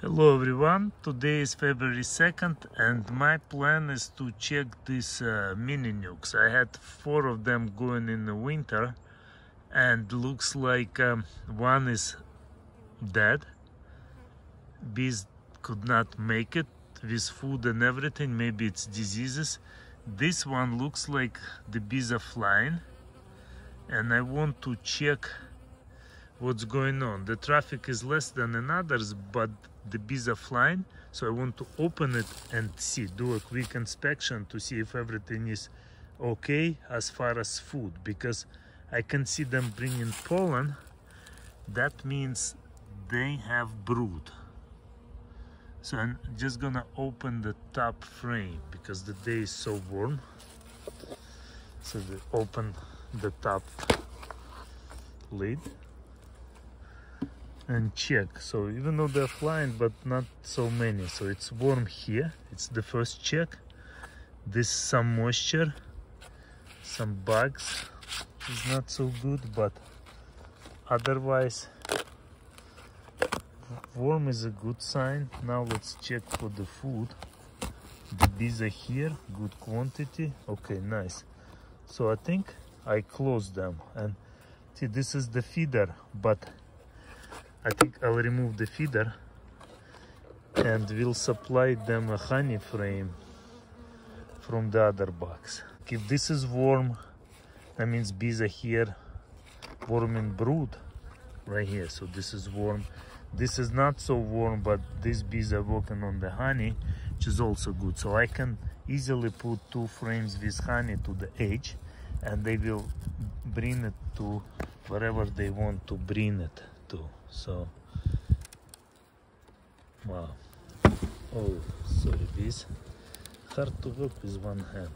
Hello everyone, today is February 2nd and my plan is to check these mini nukes. I had 4 of them going in the winter and looks like one is dead. Bees could not make it with food and everything, maybe it's diseases. This one looks like the bees are flying and I want to check what's going on. The traffic is less than in others, but the bees are flying, so I want to open it and see, do a quick inspection to see if everything is okay as far as food, because I can see them bringing pollen. That means they have brood. So I'm just gonna open the top frame because the day is so warm. So we open the top lid and check. So even though they're flying, but not so many, so it's warm here. It's the first check. This some moisture, some bugs is not so good, but otherwise warm is a good sign. Now let's check for the food. The bees are here, good quantity. Okay, nice. So I think I closed them, and see, this is the feeder, but I think I'll remove the feeder and we'll supply them a honey frame from the other box. If this is warm, that means bees are here, warm in brood right here. So this is warm. This is not so warm, but these bees are working on the honey, which is also good. So I can easily put 2 frames with honey to the edge and they will bring it to wherever they want to bring it to. So, wow. Oh, sorry, bees. Hard to work with one hand.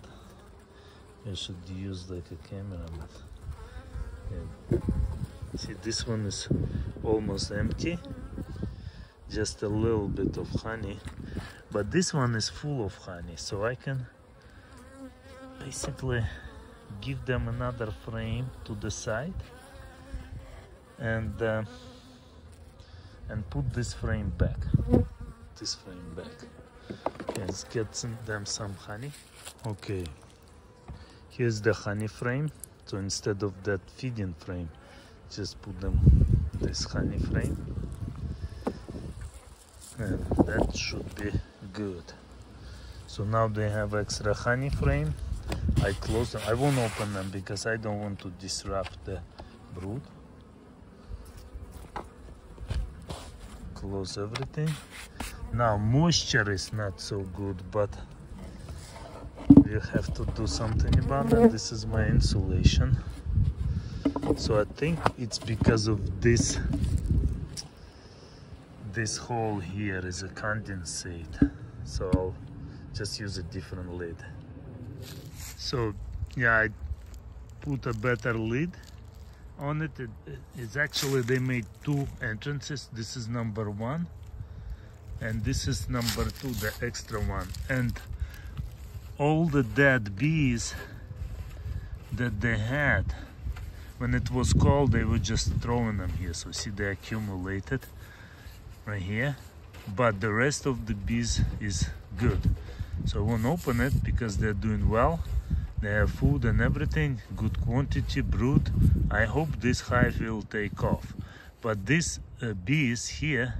I should use like a camera, but yeah. See, this one is almost empty. Just a little bit of honey, but this one is full of honey, so I can basically give them another frame to the side and put this frame back. Let's get them some honey. Okay, here's the honey frame. So instead of that feeding frame, just put them this honey frame, and that should be good. So now they have extra honey frame. I close them. I won't open them because I don't want to disrupt the brood. Close everything. Now moisture is not so good, but we have to do something about it. This is my insulation. So I think it's because of this hole here is a condensate. So I'll just use a different lid. So yeah, I put a better lid on it. It's actually, they made 2 entrances. This is number 1 and this is number 2, the extra one. And all the dead bees that they had, when it was cold, they were just throwing them here. So see, they accumulated right here, but the rest of the bees is good. So I won't open it because they're doing well. They have food and everything, good quantity, brood. I hope this hive will take off. But these bees here,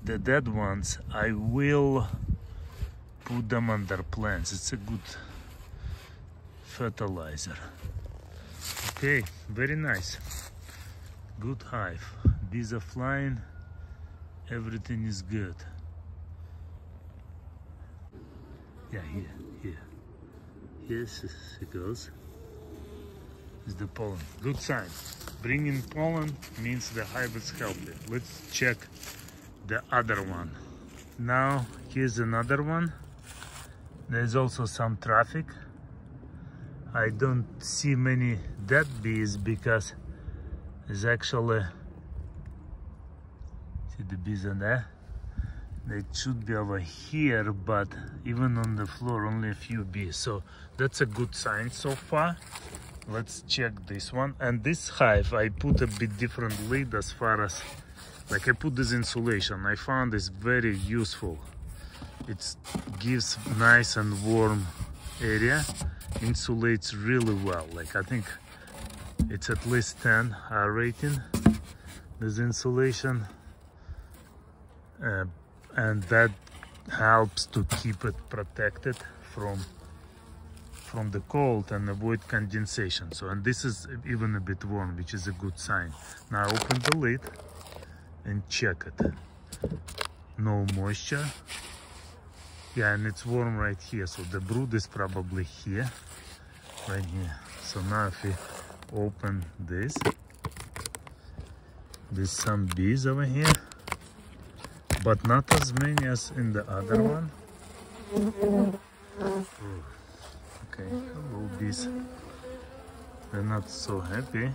the dead ones, I will put them under plants. It's a good fertilizer. Okay, very nice. Good hive. Bees are flying. Everything is good. Yeah, here. Yes, it goes. It's the pollen. Good sign. Bringing pollen means the hive is healthy. Let's check the other one. Now, here's another one. There's also some traffic. I don't see many dead bees because there's actually, see the bees are there. They should be over here, but even on the floor, only a few bees. So that's a good sign so far. Let's check this one. And this hive, I put a bit different lid as far as like I put this insulation. I found this very useful. It gives nice and warm area, insulates really well. Like I think it's at least 10 rating, this insulation, and that helps to keep it protected from the cold and avoid condensation. So, and this is even a bit warm, which is a good sign. Now open the lid and check it. No moisture. Yeah, and it's warm right here, so the brood is probably here, right here. So now if we open this, there's some bees over here, but not as many as in the other one. Okay, little bees, they're not so happy,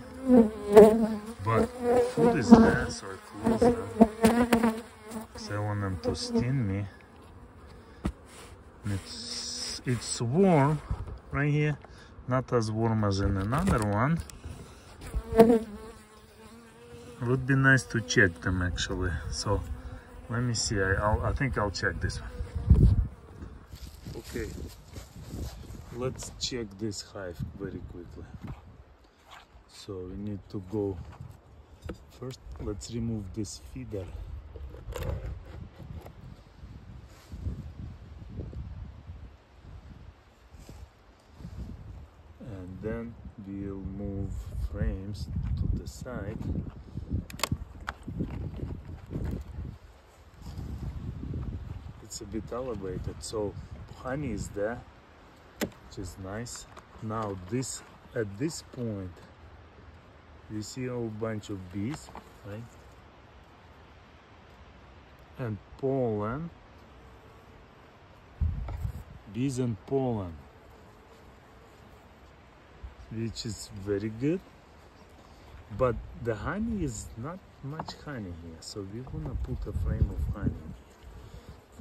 but food is there, so I close them because I want them to sting me. It's warm right here, not as warm as in another one. It would be nice to check them actually. So let me see. I think I'll check this one. Okay, let's check this hive very quickly. So we need to go first. Let's remove this feeder. And then we'll move frames to the side. It's a bit elevated, so honey is there, which is nice. Now this, at this point, you see a whole bunch of bees, right? And pollen, bees and pollen, which is very good, but the honey is not much honey here, so we're gonna put a frame of honey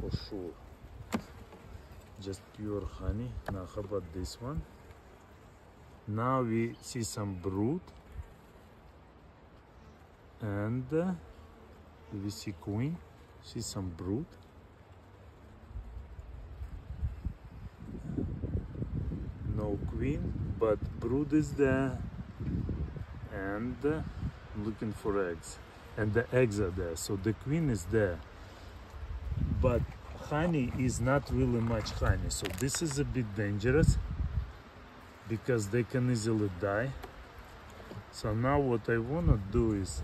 for sure, just pure honey. Now how about this one? Now we see some brood, and we see queen, see some brood. No queen, but brood is there, and looking for eggs, and the eggs are there, so the queen is there, but honey is not really much honey, so this is a bit dangerous because they can easily die. So now what I want to do is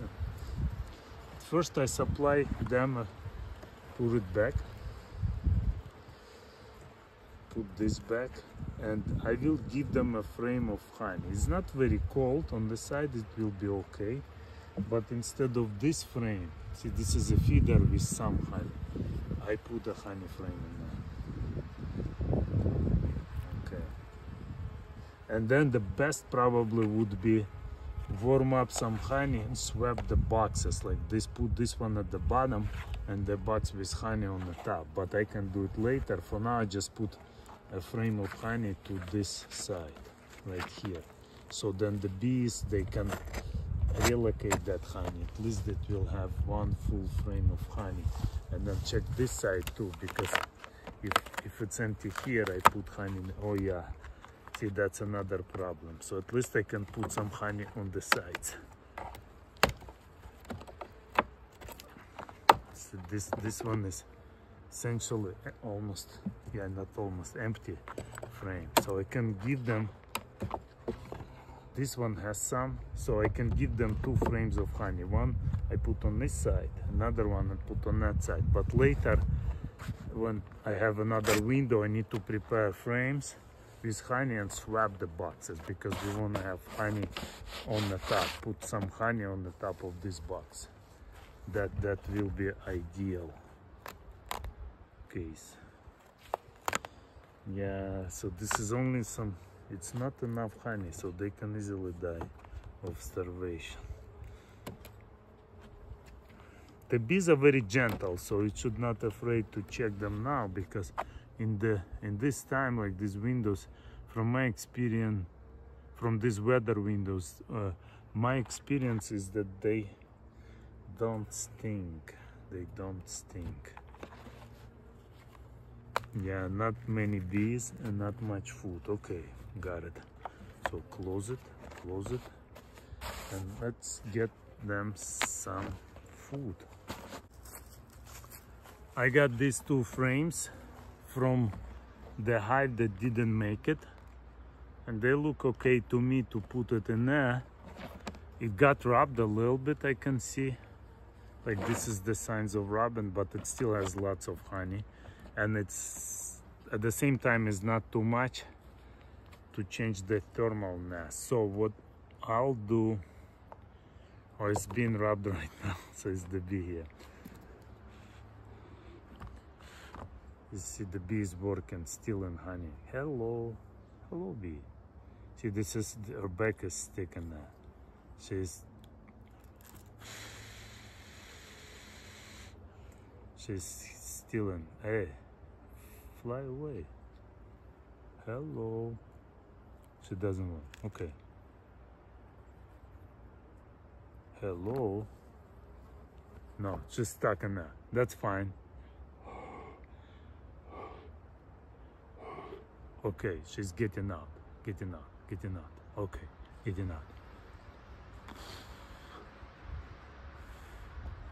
first I supply them, put it back, put this back, and I will give them a frame of honey. It's not very cold on the side, it will be okay, but instead of this frame, see, this is a feeder with some honey, I put a honey frame in there. Okay, and then the best probably would be warm up some honey and swap the boxes like this. Put this one at the bottom and the box with honey on the top, but I can do it later. For now I just put a frame of honey to this side right here, so then the bees, they can relocate that honey. At least it will have one full frame of honey. And then check this side too, because if it's empty here, I put honey. Oh yeah, see, that's another problem. So at least I can put some honey on the sides. So this one is essentially almost, yeah, not almost, empty frame. So I can give them, this one has some, so I can give them 2 frames of honey. One I put on this side, another one I put on that side. But later, when I have another window, I need to prepare frames with honey and swap the boxes, because we want to have honey on the top. Put some honey on the top of this box. That will be ideal case. Yeah, so this is only some, it's not enough honey, so they can easily die of starvation. The bees are very gentle, so you should not afraid to check them now, because in this time, like these windows, from my experience, from these weather windows, my experience is that don't stink. They don't stink. Yeah, not many bees and not much food. Okay, got it. So close it, and let's get them some food. I got these 2 frames from the hive that didn't make it, and they look okay to me to put it in there. It got rubbed a little bit, I can see. Like, this is the signs of rubbing, but it still has lots of honey, and it's at the same time is not too much to change the thermal mass. So what I'll do, oh, it's being rubbed right now, so it's the bee here. You see the bee is working, still in honey. Hello, bee. See, this is Rebecca's sticking there. She's stealing. Hey, fly away. Hello. She doesn't want. Okay. Hello. No, she's stuck in there. That's fine. Okay, she's getting out. Okay, getting out.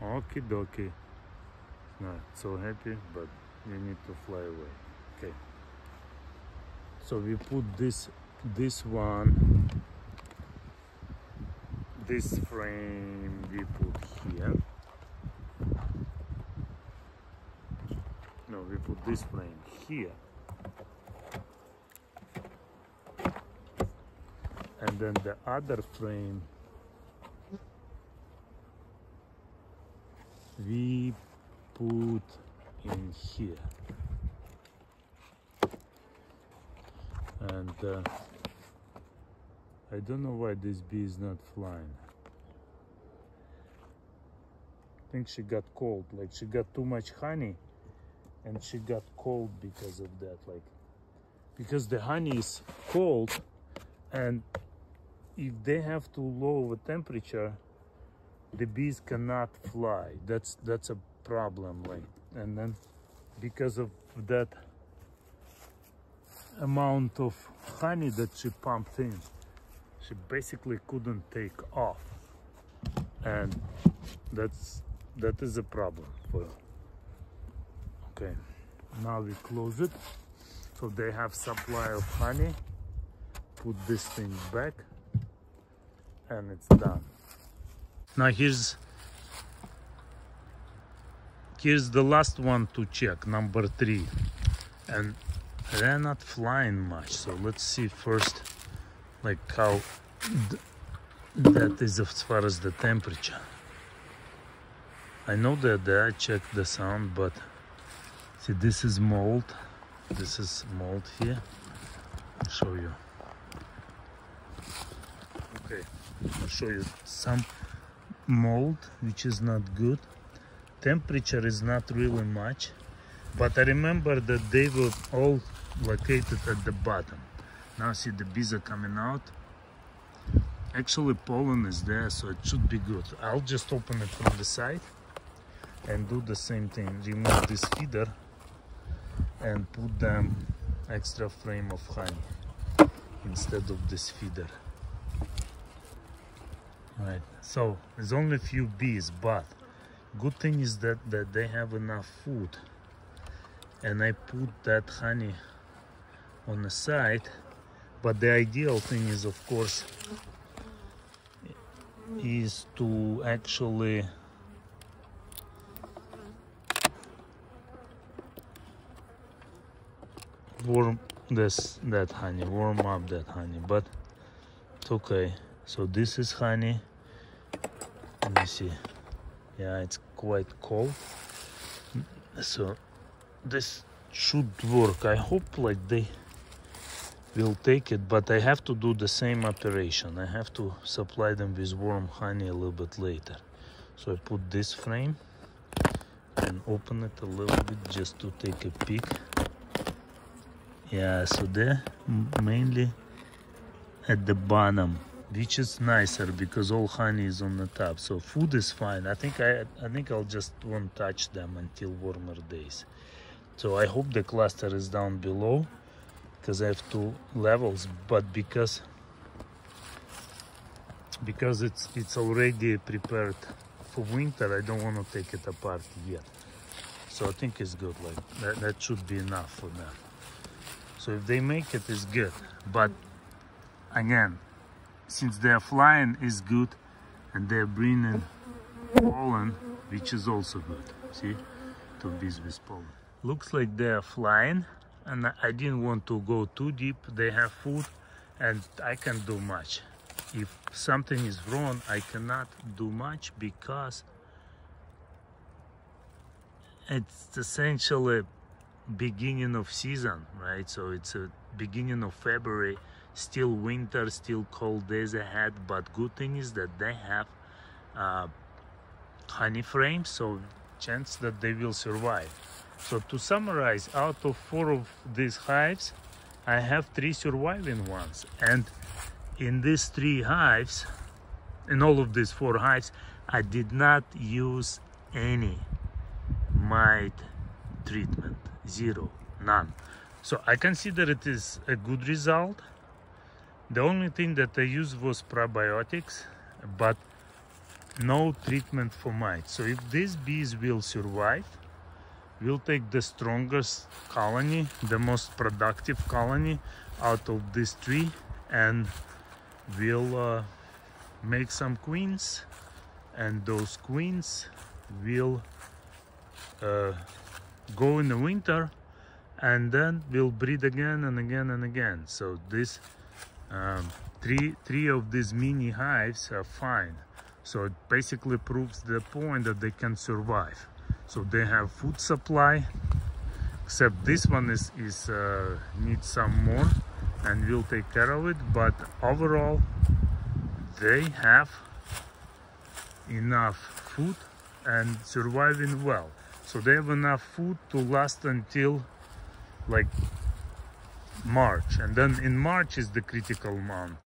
Okie dokie. Not so happy, but you need to fly away. Okay. So we put this one, this frame we put here. No, we put this frame here. And then the other frame we put in here. And I don't know why this bee is not flying. I think she got cold, like she got too much honey and she got cold because of that, like because the honey is cold, and if they have too low of a temperature, the bees cannot fly. That's a problem, like, and then because of that amount of honey that she pumped in, she basically couldn't take off, and that is a problem for her. Okay, now we close it so they have supply of honey. Put this thing back and it's done. Now here's the last one to check, number 3, and they're not flying much, so let's see first like how that is as far as the temperature. I know that I checked the sound, but see, this is mold here. I'll show you. Okay, I'll show you some mold, which is not good. Temperature is not really much, but I remember that they were all located at the bottom. Now see, the bees are coming out. Actually pollen is there, so it should be good. I'll just open it from the side and do the same thing. Remove this feeder and put them extra frame of honey instead of this feeder. Right, so there's only a few bees, but good thing is that they have enough food, and I put that honey on the side. But the ideal thing is, of course, is to actually warm that honey, warm up that honey, but it's okay. So this is honey. Let me see. Yeah, it's quite cold. So this should work. I hope like they will take it, but I have to do the same operation. I have to supply them with warm honey a little bit later. So I put this frame and open it a little bit just to take a peek. Yeah, so they're mainly at the bottom which is nicer because all honey is on the top. So food is fine. I think I'll just won't touch them until warmer days. So I hope the cluster is down below because I have two levels, but because it's already prepared for winter, I don't want to take it apart yet. So I think it's good, like that should be enough for them. So if they make it, it's good. But again, since they're flying is good, and they're bringing pollen, which is also good. See, two bees with pollen. Looks like they're flying, and I didn't want to go too deep. They have food, and I can't do much. If something is wrong, I cannot do much because it's essentially beginning of season, right? So it's a beginning of February, still winter, still cold days ahead, but good thing is that they have honey frames, so chance that they will survive. So to summarize, out of 4 of these hives, I have 3 surviving ones, and in these 3 hives, in all of these 4 hives, I did not use any mite treatment. 0, none. So I consider it is a good result. The only thing that I used was probiotics, but no treatment for mites. So if these bees will survive, we'll take the strongest colony, the most productive colony out of these 3, and we'll make some queens, and those queens will go in the winter, and then we'll breed again and again and again. So this three of these mini hives are fine. So it basically proves the point that they can survive. So they have food supply, except this one is needs some more, and we'll take care of it. But overall, they have enough food and surviving well. So they have enough food to last until like March, and then in March is the critical month.